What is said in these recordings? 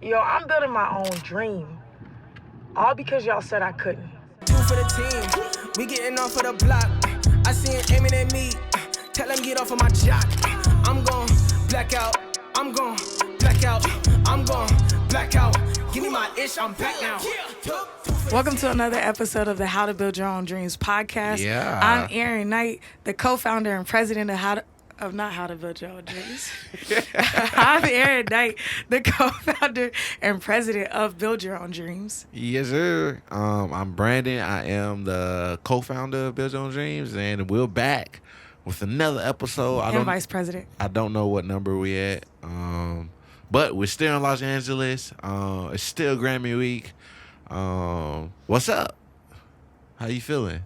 Yo, I'm building my own dream. All because y'all said I couldn't. Two for the team, we getting off of the block. I see him aiming at me, tell him get off of my jock. I'm gon' black out, I'm gon' black out, I'm gon' black out. Give me my ish, I'm back now. Welcome to another episode of the How to Build Your Own Dreams podcast. Yeah. I'm Erin Knight, the co-founder and president of Not How to Build Your Own Dreams. I'm Erin Knight, the co-founder and president of Build Your Own Dreams. Yes, sir. I'm Brandon. I am the co-founder of Build Your Own Dreams, and we're back with another episode. And vice president. I don't know what number we at, but we're still in Los Angeles. It's still Grammy week. What's up? How you feeling?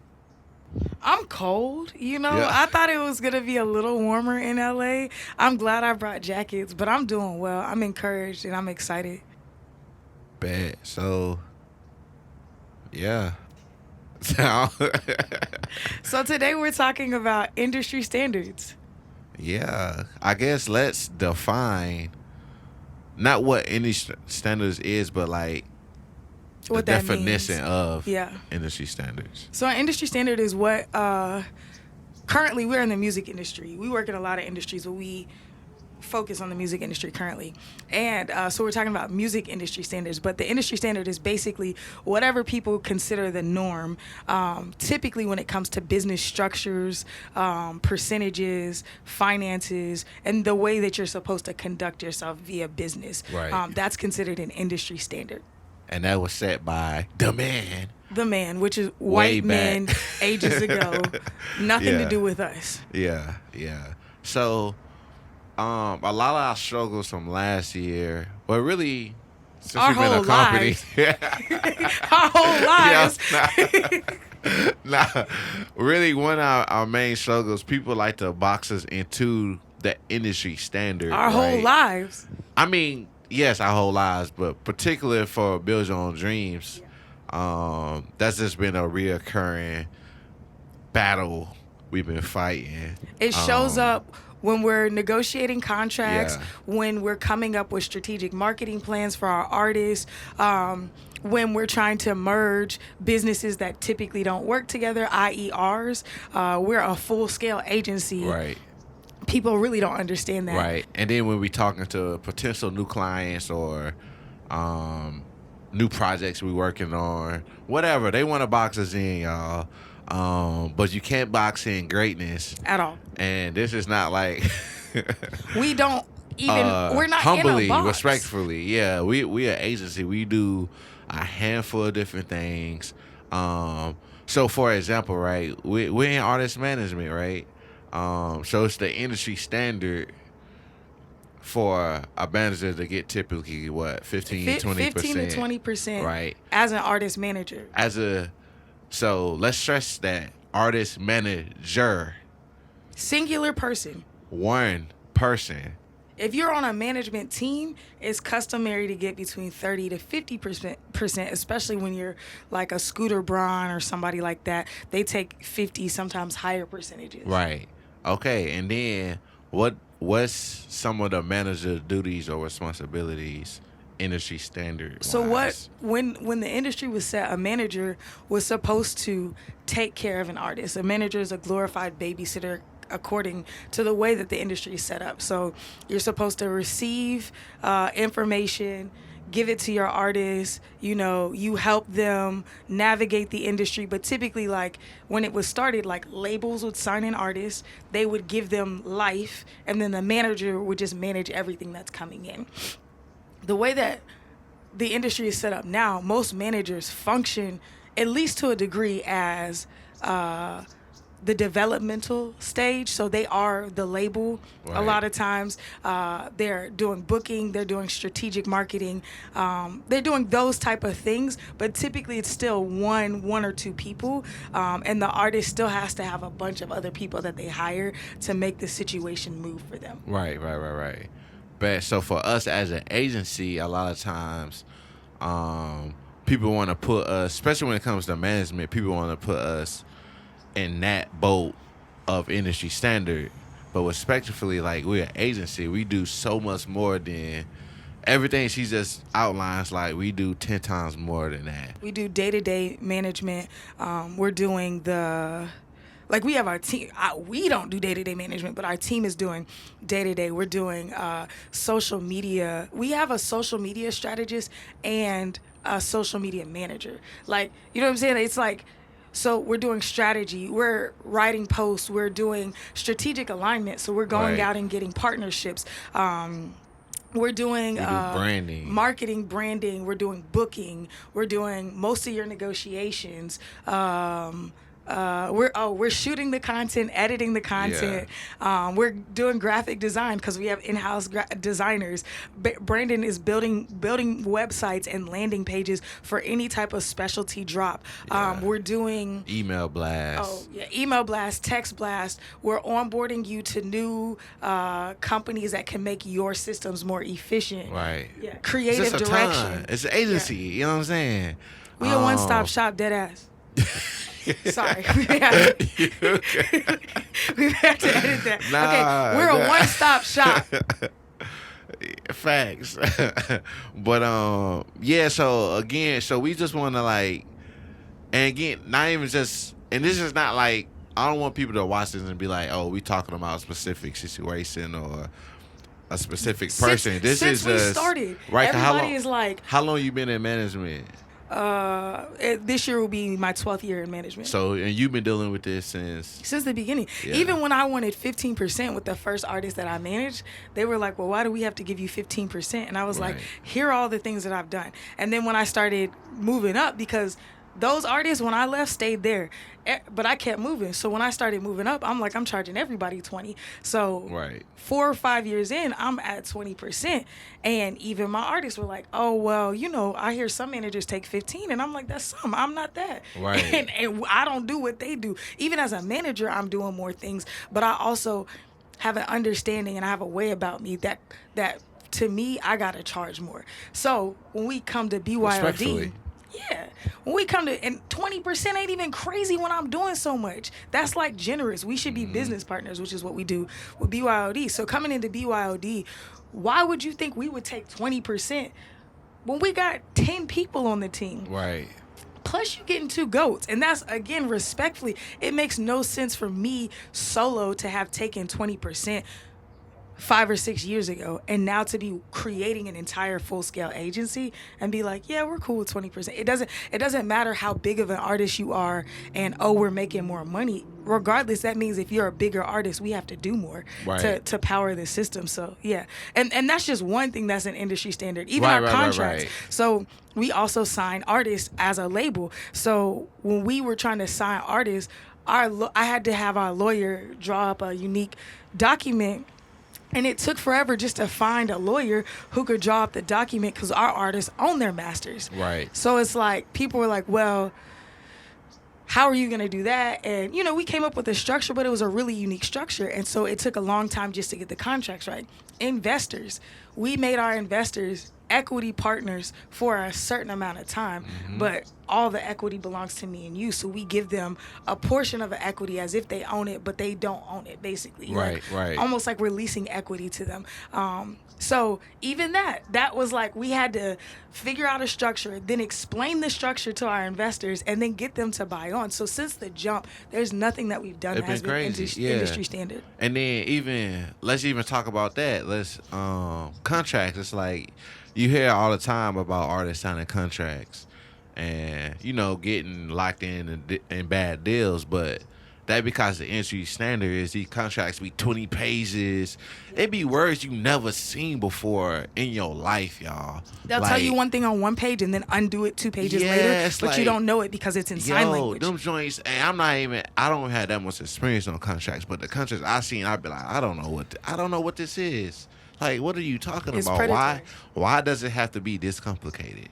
I'm cold, Yeah. I thought it was going to be a little warmer in LA. I'm glad I brought jackets, but I'm doing well. I'm encouraged and I'm excited. Bad. So, yeah. So today we're talking about industry standards. Yeah, I guess let's define not what industry standards is, but like What the that definition means. of Yeah. industry standards. So an industry standard is what currently we're in the music industry. We work in a lot of industries, but we focus on the music industry currently. And so we're talking about music industry standards, but the industry standard is basically whatever people consider the norm, typically when it comes to business structures, percentages, finances, and the way that you're supposed to conduct yourself via business. Right. That's considered an industry standard. And that was set by the man. The man, which is Way white men back. ages ago, nothing to Yeah. do with us. Yeah, yeah. So, a lot of our struggles from last year, but really, since Our we've been a whole company, Our whole lives. nah, really, one of our main struggles, people like to box us into the industry standard. Our whole right? lives. I mean, yes, our whole lives, but particularly for Build Your Own Dreams, that's just been a reoccurring battle we've been fighting. It shows up when we're negotiating contracts, Yeah. when we're coming up with strategic marketing plans for our artists, when we're trying to merge businesses that typically don't work together, i.e. ours. We're a full-scale agency. Right. People really don't understand that. Right. And then when we talking to potential new clients or new projects we working on, whatever, they want to box us in, y'all. But you can't box in greatness. At all. And this is not like We don't even, we're not humbly, in a box. respectfully. Yeah, we an agency. We do a handful of different things. So for example, right, we're in artist management, right? So it's the industry standard for a manager to get typically what 15 to 20%, right? as an artist manager. So let's stress that artist manager, Singular person. one person. If you're on a management team, it's customary to get between 30 to 50%, especially when you're like a Scooter Braun or somebody like that. They take 50, sometimes higher percentages. Right. Okay. And then what's some of the manager duties or responsibilities industry standard? So when the industry was set, a manager was supposed to take care of an artist. A manager is a glorified babysitter according to the way that the industry is set up. So you're supposed to receive information, give it to your artists, you help them navigate the industry. But typically, like when it was started, like labels would sign in artists, they would give them life, and then the manager would just manage everything that's coming in. The way that the industry is set up now, most managers function, at least to a degree, as the developmental stage. So they are the label. Right. A lot of times they're doing booking, they're doing strategic marketing, they're doing those type of things, but typically it's still one or two people, and the artist still has to have a bunch of other people that they hire to make the situation move for them. Right. But so for us as an agency, a lot of times people want to put us, especially when it comes to management, people want to put us in that boat of industry standard. But respectively, like, we're an agency, we do so much more than everything she just outlines, like we do 10 times more than that. We do day-to-day management. We're doing like we have our team. We don't do day-to-day management, but our team is doing day-to-day. We're doing social media. We have a social media strategist and a social media manager. Like, you know what I'm saying? It's like, so we're doing strategy. We're writing posts. We're doing strategic alignment. So we're going out and getting partnerships. We're doing We do branding, marketing, branding. We're doing booking. We're doing most of your negotiations. We're shooting the content, editing the content. We're doing graphic design because we have in-house designers. Brandon is building websites and landing pages for any type of specialty drop. We're doing email blast. Email blast, text blast. We're onboarding you to new companies that can make your systems more efficient. Right. Yeah. Creative it's direction. It's an agency. Yeah. You know what I'm saying? We a one-stop shop, dead ass. Sorry. We have to edit that. Okay, we're a one-stop shop. Facts. But so we just want to like, and again, not even just, and this is not like, I don't want people to watch this and be like, oh, we talking about a specific situation or a specific person. Since we started, right? Everybody is like, how long you been in management? This year will be my 12th year in management. So, and you've been dealing with this since the beginning. Yeah. Even when I wanted 15% with the first artist that I managed, they were like, well, why do we have to give you 15%? And I was like, here are all the things that I've done. And then when I started moving up, because those artists, when I left, stayed there. But I kept moving. So when I started moving up, I'm like, I'm charging everybody 20. So 4 or 5 years in, I'm at 20%. And even my artists were like, oh, well, you know, I hear some managers take 15. And I'm like, that's some. I'm not that. Right. And I don't do what they do. Even as a manager, I'm doing more things. But I also have an understanding and I have a way about me that to me, I got to charge more. So when we come to BYOD... Yeah. When we come to, and 20% ain't even crazy when I'm doing so much. That's like generous. We should be business partners, which is what we do with BYOD. So coming into BYOD, why would you think we would take 20% when we got 10 people on the team? Right. Plus you getting 2 goats. And that's, again, respectfully, it makes no sense for me solo to have taken 20% 5 or 6 years ago, and now to be creating an entire full-scale agency and be like, yeah, we're cool with 20%. It doesn't matter how big of an artist you are and, oh, we're making more money. Regardless, that means if you're a bigger artist, we have to do more to power the system. So, yeah. And that's just one thing that's an industry standard. Even our contracts. So we also sign artists as a label. So when we were trying to sign artists, I had to have our lawyer draw up a unique document. And it took forever just to find a lawyer who could draw up the document because our artists own their masters. Right. So it's like, people were like, well, how are you going to do that? And, you know, we came up with a structure, but it was a really unique structure. And so it took a long time just to get the contracts right. Investors. We made our investors equity partners for a certain amount of time, but all the equity belongs to me and you. So we give them a portion of the equity as if they own it, but they don't own it, basically. Right. Almost like we're leasing equity to them. So even that was like, we had to figure out a structure, then explain the structure to our investors, and then get them to buy on. So since the jump, there's nothing that we've done that has been industry standard. And then let's even talk about that. Let's contracts. It's like, you hear all the time about artists signing contracts and, you know, getting locked in bad deals, but that because the industry standard is these contracts be 20 pages. It be words you never seen before in your life, y'all. They'll tell you one thing on one page and then undo it 2 pages later, but like, you don't know it because it's in sign language. Them joints, and I don't have that much experience on contracts, but the contracts I seen, I'd be like, I don't know what this is. Like, what are you talking about? Predatory. Why does it have to be this complicated?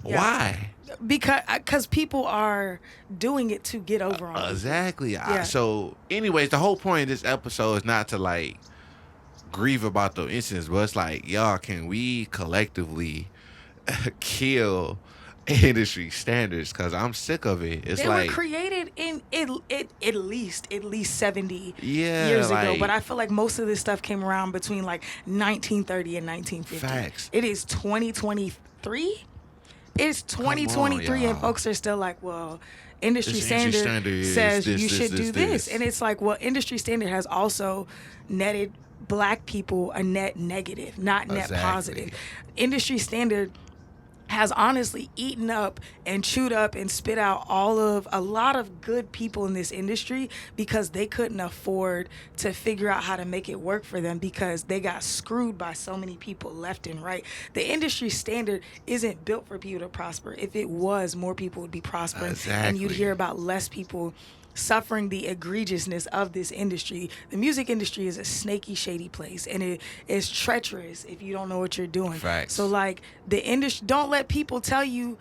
Yeah. Why? Because people are doing it to get over on it. Exactly. Yeah. So, anyways, the whole point of this episode is not to, like, grieve about the incidents, but it's like, y'all, can we collectively kill industry standards because I'm sick of it. It's They like were created in at least 70 yeah, years ago, like, but I feel like most of this stuff came around between like 1930 and 1950. Facts. It is 2023. It's 2023, and y'all. folks are still like, well, industry This industry standard standard is says this, you this, should this, do this. this. And it's like, well, industry standard has also netted black people a net negative, not net Exactly. positive. Industry standard has honestly eaten up and chewed up and spit out a lot of good people in this industry because they couldn't afford to figure out how to make it work for them because they got screwed by so many people left and right. The industry standard isn't built for people to prosper. If it was, more people would be prospering, and you'd Exactly. hear about less people suffering the egregiousness of this industry. The music industry is a snaky, shady place, and it is treacherous if you don't know what you're doing. Facts. So, like, the industry, don't let people tell you.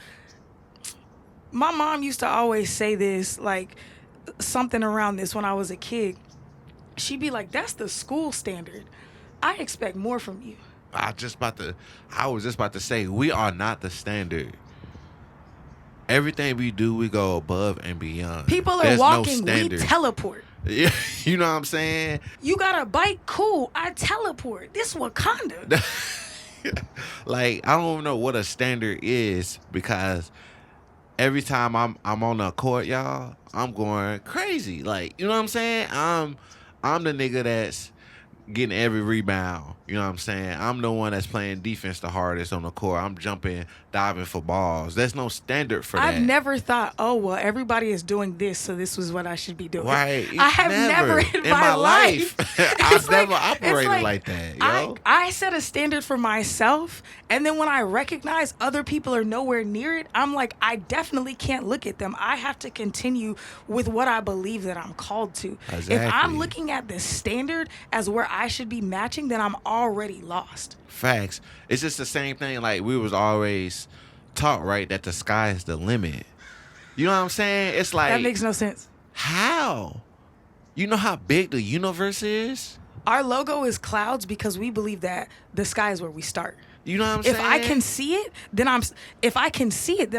My mom used to always say this, like, something around this when I was a kid. She'd be like, "That's the school standard. I expect more from you." I was just about to say we are not the standard. Everything we do, we go above and beyond. People are There's walking, no we standard. teleport. Yeah, you know what I'm saying? You got a bike? Cool, I teleport. This Wakanda. Like, I don't know what a standard is because every time I'm on the court, y'all, I'm going crazy. Like, you know what I'm saying? I'm the nigga that's getting every rebound. You know what I'm saying? I'm the one that's playing defense the hardest on the court. I'm jumping, diving for balls. There's no standard for that. I've never thought, oh, well, everybody is doing this, so this was what I should be doing. Right. I have never in my life. I've It's like- never it's operated like that, yo. I set a standard for myself, and then when I recognize other people are nowhere near it, I'm like, I definitely can't look at them. I have to continue with what I believe that I'm called to. If Exactly. I'm looking at the standard as where I should be matching, then I'm already lost. Facts. It's just the same thing. Like, we was always taught, right, that the sky is the limit. You know what I'm saying? It's like, That makes no sense. how? You know how big the universe is? Our logo is clouds because we believe that the sky is where we start. You know what I'm saying? If I can see it, then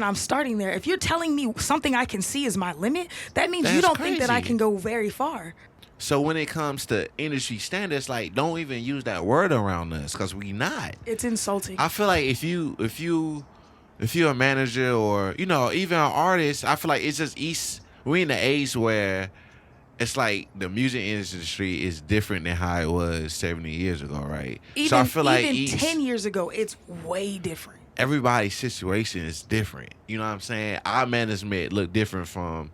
I'm starting there. If you're telling me something I can see is my limit, that means you That's don't think that I crazy. can go very far. So when it comes to industry standards, like, don't even use that word around us because we not. It's insulting. I feel like if you're a manager or, you know, even an artist, I feel like it's just we in the age where it's like the music industry is different than how it was 70 years ago, right? So I feel like even 10 years ago, it's way different. everybody's situation is different. You know what I'm saying? Our management look different from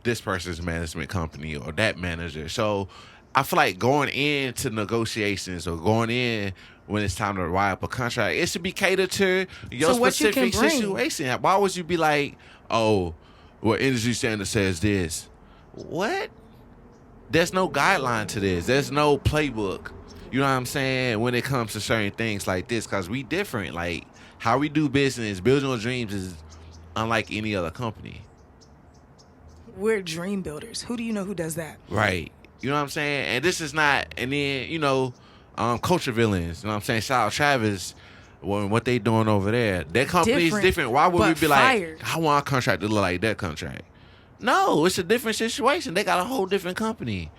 this person's management company or that manager. So I feel like going into negotiations or going in when it's time to write up a contract, it should be catered to your So what you can specific bring. situation. Why would you be like, oh, well, industry standard says this? What? There's no guideline to this. There's no playbook. You know what I'm saying? When it comes to certain things like this, because we different. Like, how we do business, building your dreams is unlike any other company. We're dream builders. Who do you know who does that? Right. You know what I'm saying? And this is not, and then, you know, culture villains. You know what I'm saying? Shout out Travis, what they doing over there. Their company is different. Why would we but be fired. like, I want a contract to look like that contract? No, it's a different situation. They got a whole different company.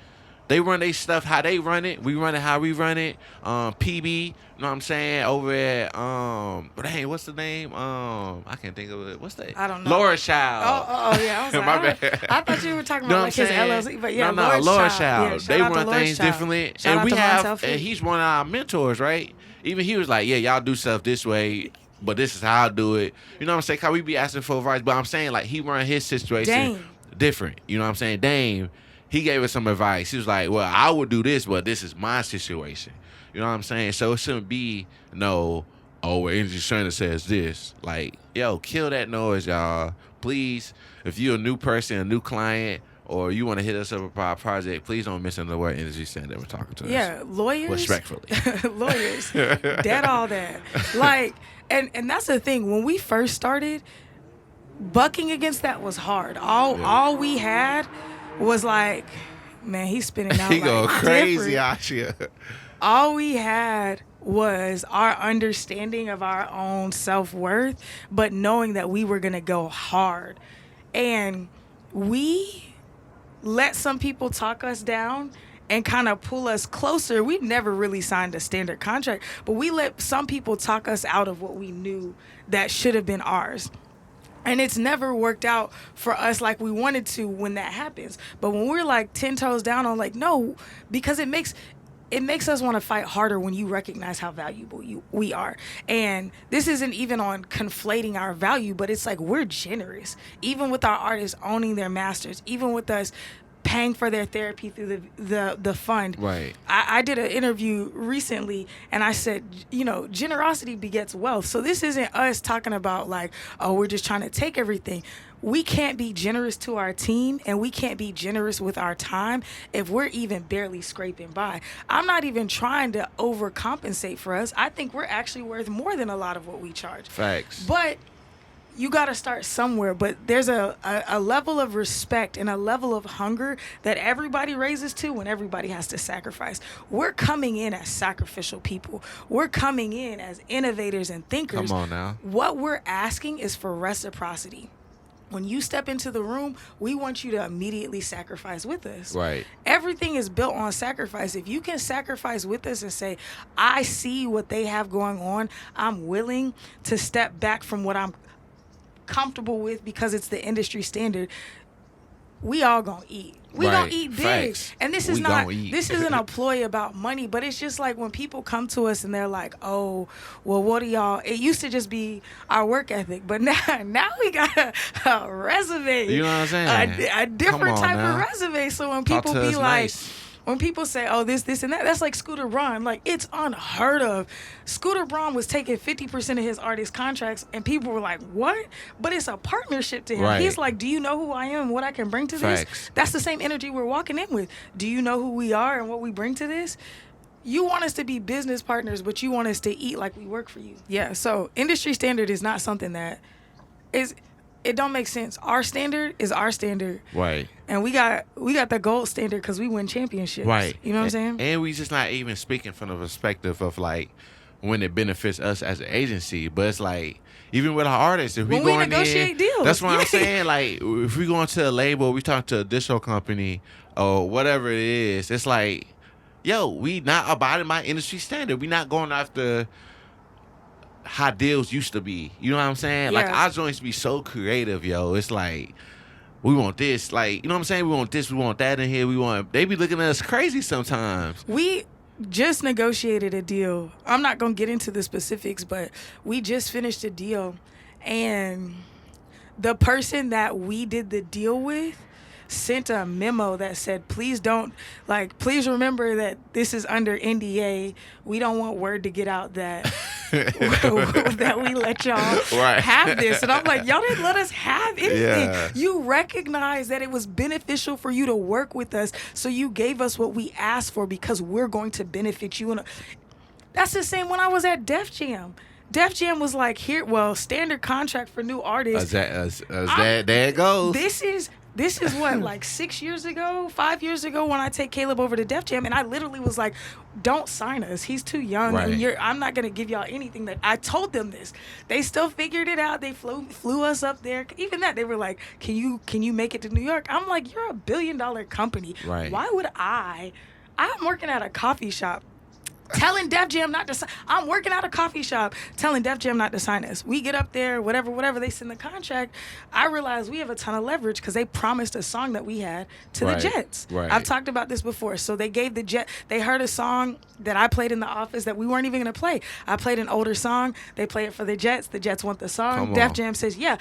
They run their stuff how they run it. We run it how we run it. PB, you know what I'm saying? Over at dang, what's the name? I can't think of it. What's that? I don't know. Laura Child. Oh, yeah. I was like, My bad. I thought you were talking You know about what like his I'm saying? LLC, but yeah, no, Laura Child. Yeah, shout They out to run Laura things Child. differently, Shout and out we to have, Montel and Fee. he's one of our mentors, right? Even he was like, yeah, y'all do stuff this way, but this is how I do it. You know what I'm saying? How we be asking for advice, but I'm saying like he run his situation Dame. different. You know what I'm saying? Dame, he gave us some advice. He was like, well, I would do this, but this is my situation. You know what I'm saying? So it shouldn't be well, Energy Standard says this. Like, yo, kill that noise, y'all. Please, if you're a new person, a new client, or you want to hit us up about a project, please don't mention the word Energy Standard we're talking to us. Yeah, lawyers. Respectfully. Lawyers. Dead all that. Like, and that's the thing. When we first started, bucking against that was hard. All we had was like, man, he's spinning out He like go crazy different. out here. all we had was our understanding of our own self-worth, but knowing that we were going to go hard. And we let some people talk us down and kind of pull us closer. We never really signed a standard contract, but we let some people talk us out of what we knew that should have been ours. And it's never worked out for us like we wanted to when that happens. But when we're like 10 toes down on like, no, because it makes us want to fight harder when you recognize how valuable we are. And this isn't even on conflating our value, but it's like we're generous. Even with our artists owning their masters, even with us paying for their therapy through the fund. Right. I did an interview recently and I said, generosity begets wealth. So this isn't us talking about like, oh, we're just trying to take everything. We can't be generous to our team and we can't be generous with our time if we're even barely scraping by. I'm not even trying to overcompensate for us. I think we're actually worth more than a lot of what we charge. Facts. But you got to start somewhere. But there's a level of respect and a level of hunger that everybody raises to when everybody has to sacrifice. We're coming in as sacrificial people. We're coming in as innovators and thinkers. Come on now. What we're asking is for reciprocity. When you step into the room, we want you to immediately sacrifice with us. Right. Everything is built on sacrifice. If you can sacrifice with us and say, I see what they have going on, I'm willing to step back from what I'm comfortable with because it's the industry standard, we all gonna eat. We gonna eat big. Facts. And this isn't a ploy about money, but it's just like when people come to us and they're like, oh, well, what do y'all, it used to just be our work ethic, but now we got a resume. You know what I'm saying? A different type of resume. So when people be like, when people say, oh, this, and that, that's like Scooter Braun. Like, it's unheard of. Scooter Braun was taking 50% of his artist contracts, and people were like, what? But it's a partnership to him. Right. He's like, do you know who I am and what I can bring to this? Facts. That's the same energy we're walking in with. Do you know who we are and what we bring to this? You want us to be business partners, but you want us to eat like we work for you. Yeah, so industry standard is not something that is... It don't make sense. Our standard is our standard. Right. And we got the gold standard because we win championships. Right. You know what I'm saying? And we just not even speaking from the perspective of like when it benefits us as an agency, but it's like even with our artists, if when we we going negotiate deals. that's what I'm saying. Like if we go into a label, we talk to a disco company or whatever it is, it's like, yo, we not abiding by industry standard. We not going after how deals used to be. You know what I'm saying? Yeah. Like our joints be so creative, yo. It's like we want this, like, you know what I'm saying? We want this, we want that in here. They be looking at us crazy sometimes. We just negotiated a deal. I'm not going to get into the specifics, but we just finished a deal. And the person that we did the deal with sent a memo that said, please remember that this is under NDA. We don't want word to get out that that we let y'all have this. And I'm like, y'all didn't let us have anything. Yeah. You recognize that it was beneficial for you to work with us, so you gave us what we asked for because we're going to benefit you. That's the same when I was at Def Jam. Def Jam was like, standard contract for new artists. There it goes. This is what, like 5 years ago when I take Caleb over to Def Jam, and I literally was like, don't sign us. He's too young, and I'm not going to give y'all anything that I told them this. They still figured it out. They flew us up there. Even that, they were like, can you make it to New York? I'm like, you're a $1 billion company. Right. Why would I'm working at a coffee shop telling Def Jam not to sign. I'm working at a coffee shop telling Def Jam not to sign us. We get up there, whatever they send the contract. I realize we have a ton of leverage because they promised a song that we had to the Jets. Right. I've talked about this before. So they gave they heard a song that I played in the office that we weren't even going to play. I played an older song. They play it for the Jets. The Jets want the song. Def Jam says, yeah,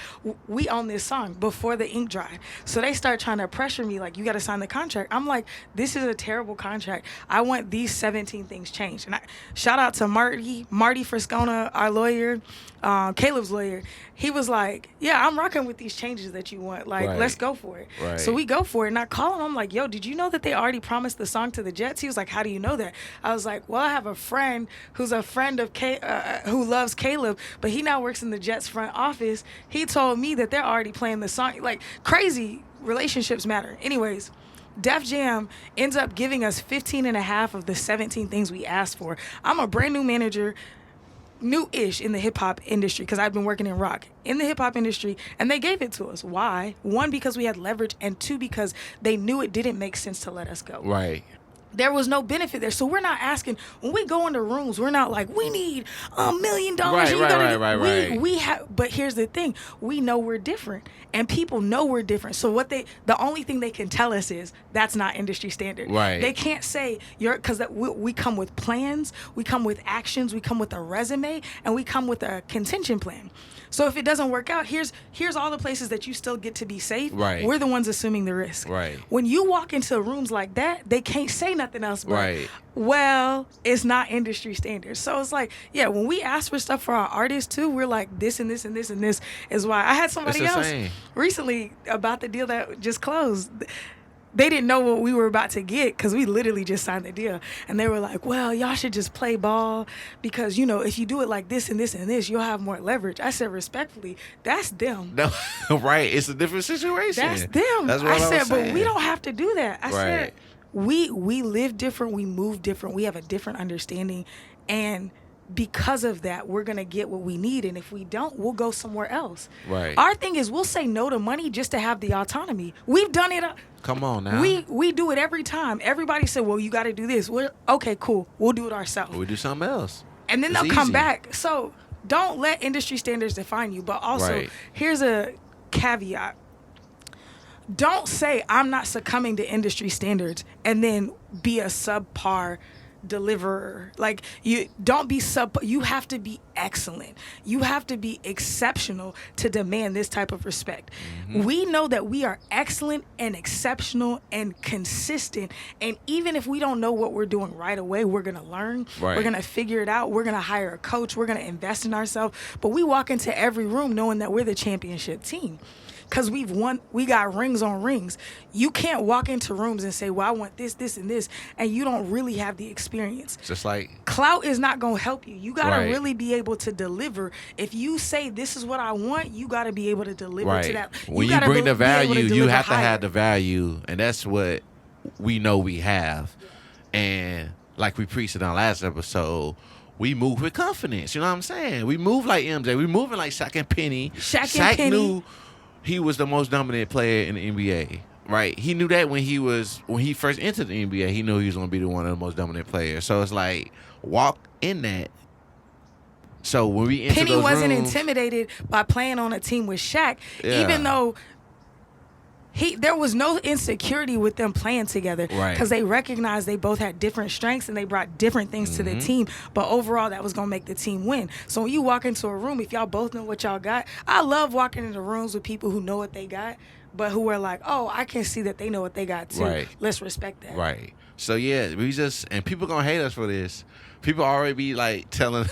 we own this song before the ink dried. So they start trying to pressure me like, you got to sign the contract. I'm like, this is a terrible contract. I want these 17 things changed. And shout out to Marty Friscona, our lawyer, Caleb's lawyer. He was like, yeah, I'm rocking with these changes that you want. Like, let's go for it. Right. So we go for it. And I call him. I'm like, yo, did you know that they already promised the song to the Jets? He was like, how do you know that? I was like, well, I have a friend who's a friend of who loves Caleb, but he now works in the Jets front office. He told me that they're already playing the song. Like, crazy relationships matter. Anyways, Def Jam ends up giving us 15 and a half of the 17 things we asked for. I'm a brand new manager, new-ish in the hip-hop industry, because I've been working in rock in the hip-hop industry, and they gave it to us. Why? One, because we had leverage, and two, because they knew it didn't make sense to let us go. Right. There was no benefit there. So we're not asking, when we go into rooms, we're not like, we need $1 million. Right. We have, but here's the thing. We know we're different, and people know we're different. So the only thing they can tell us is that's not industry standard. Right. They can't say because we come with plans, we come with actions, we come with a resume, and we come with a contention plan. So if it doesn't work out, here's all the places that you still get to be safe. Right. We're the ones assuming the risk. Right. When you walk into rooms like that, they can't say nothing else but, Right. well, it's not industry standards. So it's like, yeah, when we ask for stuff for our artists too, we're like, this and this and this and this is why. I had somebody else recently about the deal that just closed. They didn't know what we were about to get because we literally just signed the deal. And they were like, well, y'all should just play ball because, if you do it like this and this and this, you'll have more leverage. I said, respectfully, that's them. No, right. It's a different situation. That's them. That's what I said, saying. but we don't have to do that. I Right. said, we live different. We move different. We have a different understanding. And because of that, we're going to get what we need. And if we don't, we'll go somewhere else. Right. Our thing is we'll say no to money just to have the autonomy. We've done it. Come on now. We do it every time. Everybody said, well, you got to do this. We're okay, cool. We'll do it ourselves. We do something else. And then It's they'll come easy. back. So don't let industry standards define you. But also, Right. here's a caveat. Don't say I'm not succumbing to industry standards and then be a subpar deliverer. Like, you don't be you have to be excellent. You have to be exceptional to demand this type of respect. Mm-hmm. We know that we are excellent and exceptional and consistent, and even if we don't know what we're doing right away, we're gonna learn. Right. We're gonna figure it out. We're gonna hire a coach. We're gonna invest in ourselves. But we walk into every room knowing that we're the championship team. Because we've won, we got rings on rings. You can't walk into rooms and say, well, I want this, this, and this, and you don't really have the experience. Just like Clout is not going to help you. You got to Right. really be able to deliver. If you say, this is what I want, you got to be able to deliver right. to that. When you gotta bring the be able value, you deliver have to higher. have the value, and that's what we know we have. And like we preached in our last episode, we move with confidence. You know what I'm saying? We move like MJ. We moving like Shaq and Penny. Shaq and Penny. Knew he was the most dominant player in the NBA. Right? He knew that when he first entered the NBA, he knew he was going to be one of the most dominant players. So it's like, walk in that. So when we enter Penny those wasn't rooms, intimidated by playing on a team with Shaq, Yeah. even though there was no insecurity with them playing together, Right. because they recognized they both had different strengths and they brought different things to the team. But overall, that was gonna make the team win. So when you walk into a room, if y'all both know what y'all got, I love walking into rooms with people who know what they got, but who are like, oh, I can see that they know what they got too. Right. Let's respect that. Right. So yeah, and people gonna hate us for this. People already be like telling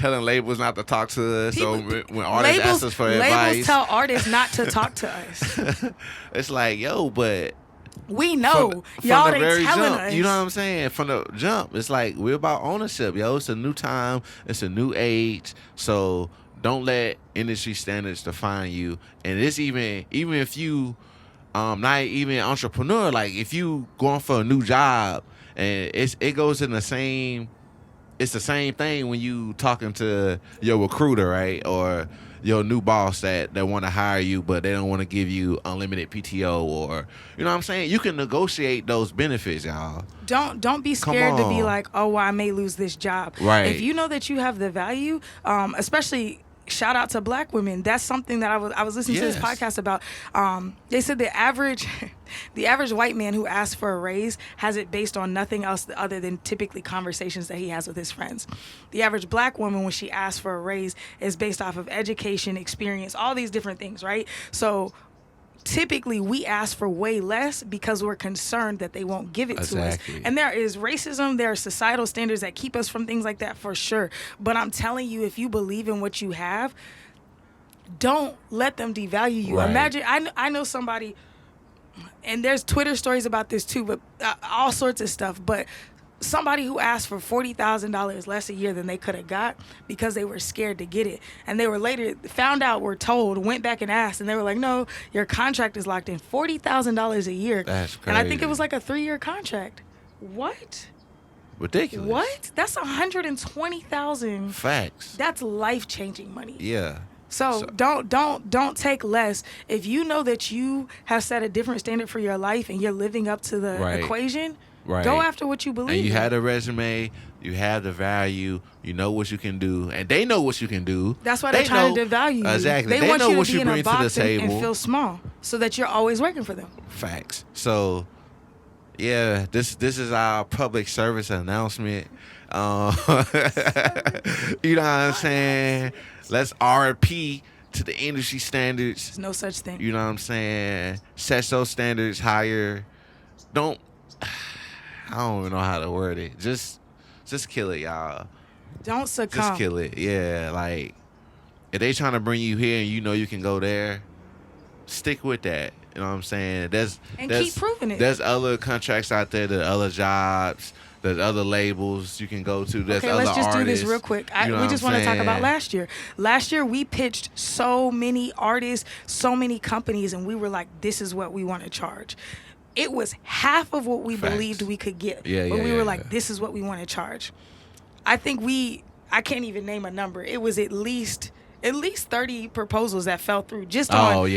labels not to talk to us. So when artists ask us for labels advice, tell artists not to talk to us. it's like, yo, but We know from y'all the ain't very telling jump, us. you know what I'm saying? From the jump, it's like we're about ownership, yo. It's a new time. It's a new age. So don't let industry standards define you. And it's even if you not even an entrepreneur, like if you going for a new job, and it goes in the same. It's the same thing when you talking to your recruiter, right, or your new boss that want to hire you, but they don't want to give you unlimited PTO, or you know what I'm saying. You can negotiate those benefits, y'all. Don't be scared to be on. like, oh, well, I may lose this job. Right. If you know that you have the value, especially. Shout out to Black women. That's something that I was listening to this Yes. podcast about. They said the average white man who asks for a raise has it based on nothing else other than typically conversations that he has with his friends. The average Black woman, when she asks for a raise, is based off of education, experience, all these different things, right? So typically we ask for way less because we're concerned that they won't give it to us. Exactly. And there is racism, there are societal standards that keep us from things like that for sure. But I'm telling you, if you believe in what you have, don't let them devalue you. Right. Imagine, I know somebody, and there's Twitter stories about this too, but all sorts of stuff, but somebody who asked for $40,000 less a year than they could have got because they were scared to get it. And they were later found out, were told, went back and asked, and they were like, no, your contract is locked in. $40,000 a year. That's crazy. And I think it was like a 3-year contract. What? Ridiculous. What? That's $120,000. Facts. That's life-changing money. Yeah. So don't take less. If you know that you have set a different standard for your life and you're living up to the Right. equation, Right. go after what you believe. And you in. have the resume, you have the value, you know what you can do, and they know what you can do. That's why they're trying to devalue you. Exactly. They want know you what to be in bring a to the box table. and feel small, so that you're always working for them. Facts. So, yeah, this is our public service announcement. You know what I'm saying? Let's RP to the industry standards. There's no such thing. You know what I'm saying? Set those standards higher. Don't. I don't even know how to word it. Just kill it, y'all. Don't succumb. Just kill it. Yeah, like if they trying to bring you here and you know you can go there, stick with that. You know what I'm saying? There's keep proving it. There's other contracts out there, there's other jobs, there's other labels you can go to. There's Okay, other let's just do artists. this real quick. You know We what just I'm want to talk saying? about last year. Last year, we pitched so many artists, so many companies, and we were like, this is what we want to charge. It was half of what we Facts. believed we could get. Yeah, but yeah, we yeah, were like, yeah. this is what we want to charge. I think I can't even name a number. It was at least 30 proposals that fell through just on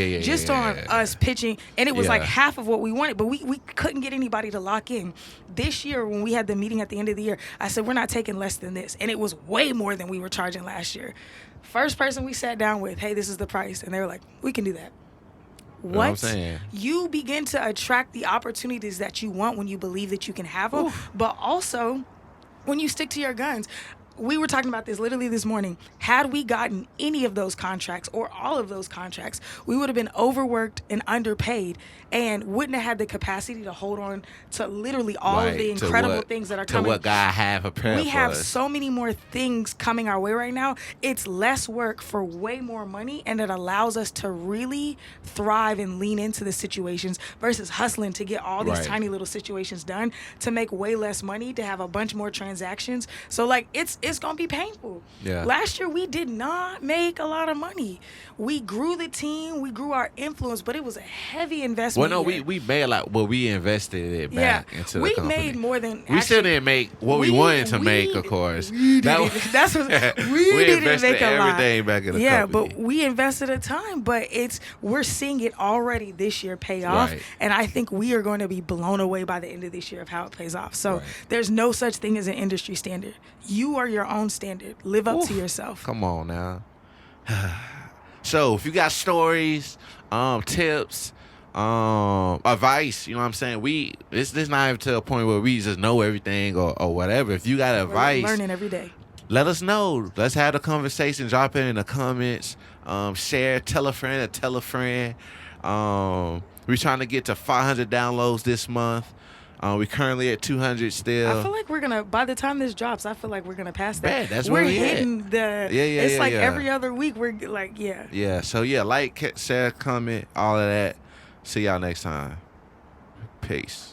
us pitching, and it was like Yeah. half of what we wanted, but we couldn't get anybody to lock in. This year, when we had the meeting at the end of the year, I said, we're not taking less than this, and it was way more than we were charging last year. First person we sat down with, hey, this is the price, and they were like, we can do that. know what I'm What? saying? You begin to attract the opportunities that you want when you believe that you can have them, but also when you stick to your guns. We were talking about this literally this morning. Had we gotten any of those contracts or all of those contracts, we would have been overworked and underpaid and wouldn't have had the capacity to hold on to literally all of the Right, to incredible what- things that are to coming. what God have prepared We for have us. so many more things coming our way right now. It's less work for way more money, and it allows us to really thrive and lean into the situations versus hustling to get all these Right. tiny little situations done to make way less money, to have a bunch more transactions. So like it's gonna be painful. Yeah. Last year we did not make a lot of money. We grew the team, we grew our influence, but it was a heavy investment. Well, no, year. we made like we invested it back into we the company. made more than We still actually- didn't make what we wanted to make, of course. That was- That's what we didn't invested make a lot. everything back in the yeah, company. but we invested a time. But we're seeing it already this year pay off, Right. and I think we are going to be blown away by the end of this year of how it plays off. So Right. there's no such thing as an industry standard. You are your own standard. Live up to yourself. Come on now. So if you got stories, tips, advice, you know what I'm saying? This not even to a point where we just know everything or whatever. If you got We're advice, learning every day. let us know. Let's have the conversation. Drop it in the comments. Share. Tell a friend. We're trying to get to 500 downloads this month. We're currently at 200 still. I feel like we're gonna. By the time this drops, I feel like we're gonna pass that. Man, that's we're where we at. hitting the. Yeah, It's like yeah. every other week. We're like, yeah. Yeah. So yeah, like, share, comment, all of that. See y'all next time. Peace.